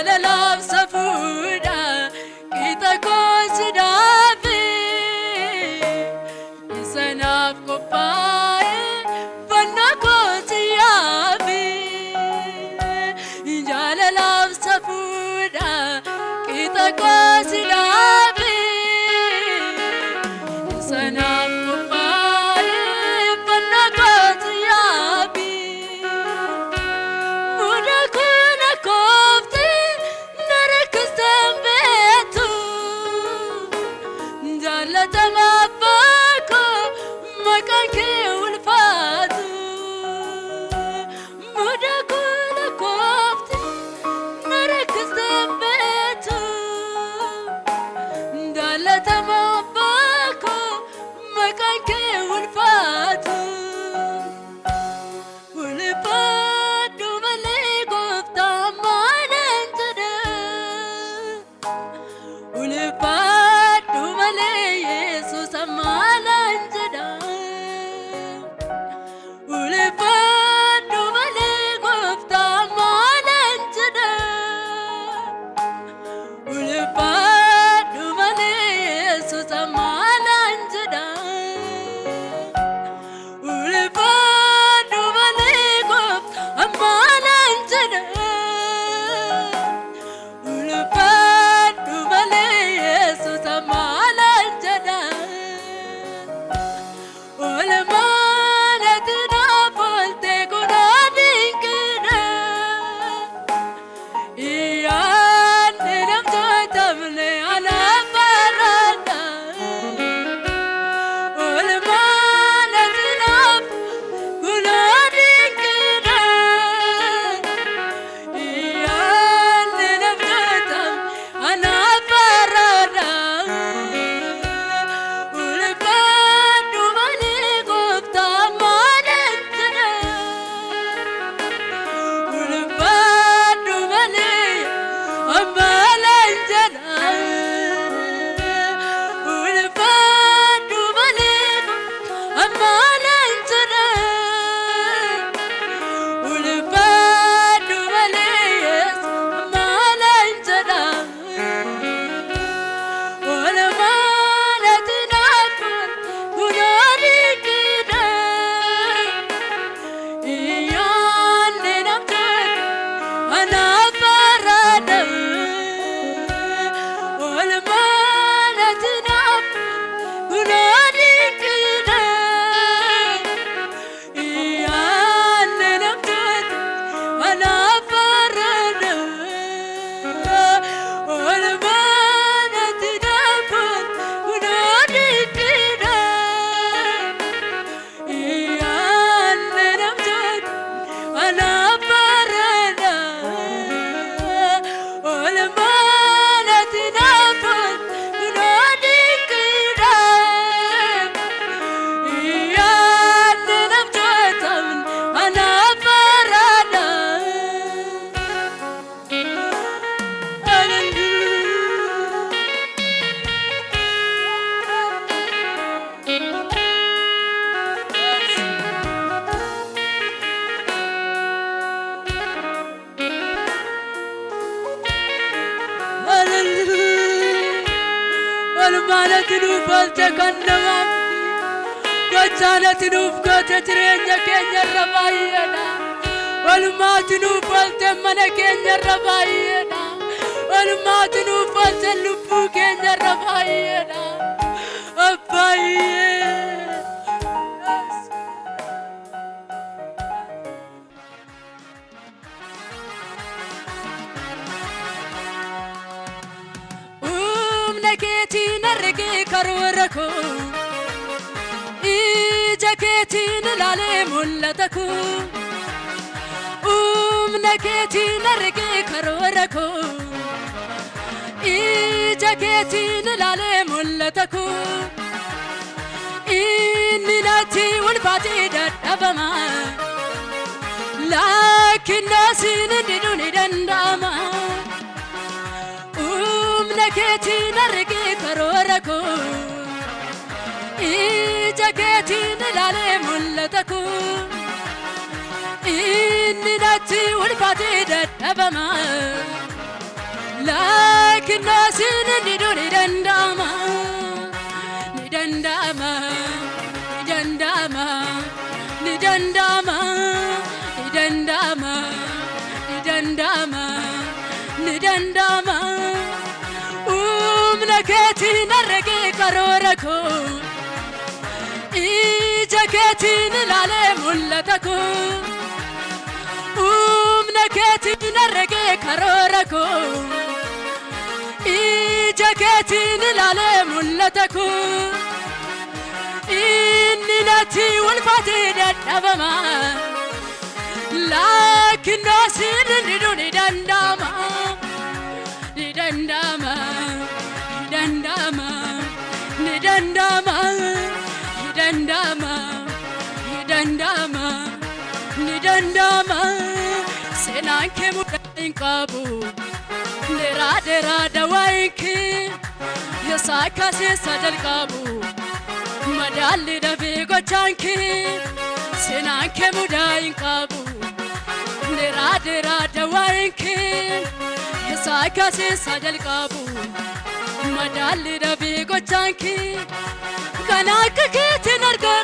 Jalalaf safuda kita konsidafi Isanaf kopae vanna konsiyafi Jalalaf safuda kita konsidafi Isanaf kopae vanna konsiyafi Walmalatinu falte kannamam Gachanatinu fgate tirenya kenya rabayena Walmatinu falte mana kenya rabayena Walmatinu falte lubbu kenya rabayena Abbaye Naketi narge karwarako Ijaketi nalale mulataku Naketi narge karwarako Ijaketi nalale mulataku Inilati ulfati dadabama Lakin nasin diduni dandama Naketi narge karwarako Ijaketi nalale mulataku Inni nati ulfati dadabama sin ni do ni dandama ni dandama ni dandama ni dandama ni dandama ni dandama ni dandama umnaketi narge karorako ijageti nilale mullatako umnaketi narge karorako ijageti nilale mullatako inni nati walfati dadabama lakin nasin ni dandama ni dandama ni dandama ni dandama ni dandama ni dandama ni dandama senanke mudain qabu dera dera dawaiki yasaka se sadal qabu madalli dabe gochanki senanke mudain qabu dera dera dawaiki yasaka se sadal qabu madalli dabe gochanki kanaka ketinarga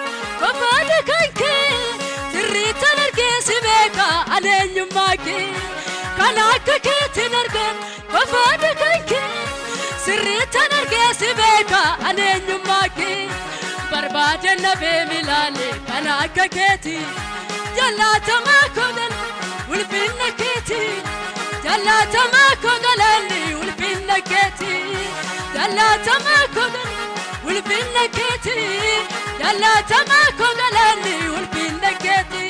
babada kanki sirrita narge sibeka alenyumaki kanaka ketinarga babada kanki sirrita narge sibeka alenyumaki barbade nabe milale kanaka keti jalata makogal ulfinna keti jalata makogalani ulfinna keti jalata makogal ulfinna keti jalata makogalani ulfinna keti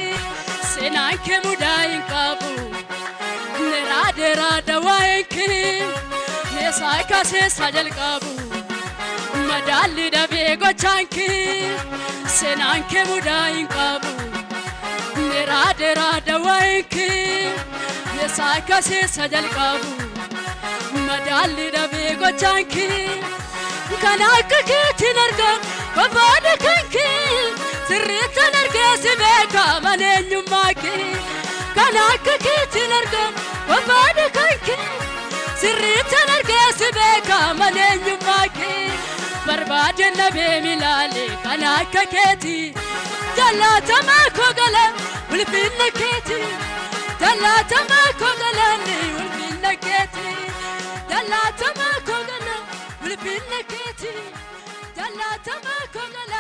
senanke mudain qabu neradera dawaiki yesaka se sajal qabu madalli dabe gochanki senanke mudain qabu neradera dawaiki yesaka se sajal qabu madalli dabe gochanki kanaka ketinarga babada kanki sirrita narge sibeka malenyumaki kanaka ketinarga babada kanki sirrita narge sibeka malenyumaki barbade nabe milale kanaka keti jalata makogala ulfinna keti jalata makogalani ulfinna keti jalata makogala ulfinna keti jalata makogala